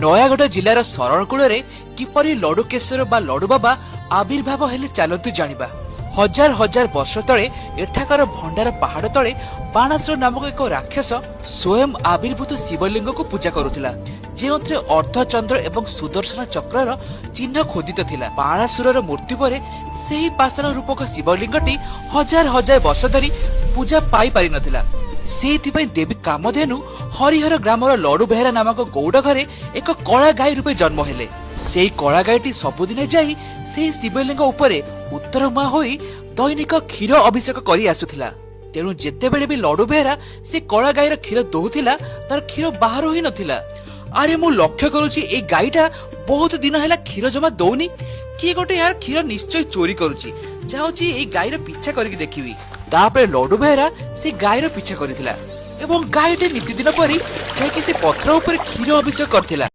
ନୟାଗଡ଼ ଜିଲ୍ଲାର ଶରଣକୂଳରେ କିପରି ଲଡୁକେଶର ବା ଲଡୁ ବାବା ଆବିର୍ଭାବ ହେଲେ ଚାଲନ୍ତୁ ଜାଣିବା। ହଜାର ହଜାର ବର୍ଷ ତଳେ ଏଠାକାର ଭଣ୍ଡାର ପାହାଡ ତଳେ ବାଣାସୁର ନାମକ ଏକ ରାକ୍ଷସ ସ୍ୱୟଂ ଆବିର୍ଭୂତ ଶିବଲିଙ୍ଗକୁ ପୂଜା କରୁଥିଲା, ଯେଉଁଥିରେ ଅର୍ଦ୍ଧଚନ୍ଦ୍ର ଏବଂ ସୁଦର୍ଶନ ଚକ୍ରର ଚିହ୍ନ ଖୋଦିତ ଥିଲା। ବାଣାସୁରର ମୃତ୍ୟୁ ପରେ ସେହି ପାଷାଣ ରୂପକ ଶିବଲିଙ୍ଗଟି ହଜାର ହଜାର ବର୍ଷ ଧରି ପୂଜା ପାଇପାରିନଥିଲା। ସେଇଥିପାଇଁ ଦେବୀ କାମଧେନୁ ହରିହର ଗ୍ରାମର ଲଡୁ ବେହେରା ନାମକ ଗୌଡ ଘରେ ଏକ କଳା ଗାଈ ରୂପେ ଜନ୍ମ ହେଲେ। ସେଇ କଳା ଗାଈଟି ସବୁଦିନ ଯାଇ ସେହି ଶିବଲିଙ୍ଗ ଉପରେ ଉତ୍ତର ମୁହାଁ ହୋଇ ଦୈନିକ କ୍ଷୀର ଅଭିଷେକ କରି ଆସୁଥିଲା। ତେଣୁ ଯେତେବେଳେ ବି ଲଡୁ ବେହେରା ସେ କଳା ଗାଈର କ୍ଷୀର ଦଉଥିଲା, ତାର କ୍ଷୀର ବାହାରୁ ହିଁ ନଥିଲା। ଆରେ ମୁଁ ଲକ୍ଷ୍ୟ କରୁଛି ଏଇ ଗାଈଟା ବହୁତ ଦିନ ହେଲା କ୍ଷୀର ଜମା ଦଉନି, କିଏ ଗୋଟେ ଏହାର କ୍ଷୀର ନିଶ୍ଚୟ ଚୋରି କରୁଛି। ଯାଉଛି ଏଇ ଗାଈର ପିଛା କରିକି ଦେଖିବି। ତାପରେ ଲଡୁ ବେହେରା ସେ ଗାଈର ପିଛା କରିଥିଲା ଏବଂ ଗାଈଟି ନୀତିଦିନ ପରି ଯାଇକି ସେ ପଥର ଉପରେ କ୍ଷୀର ଅଭିଷେକ କରିଥିଲା।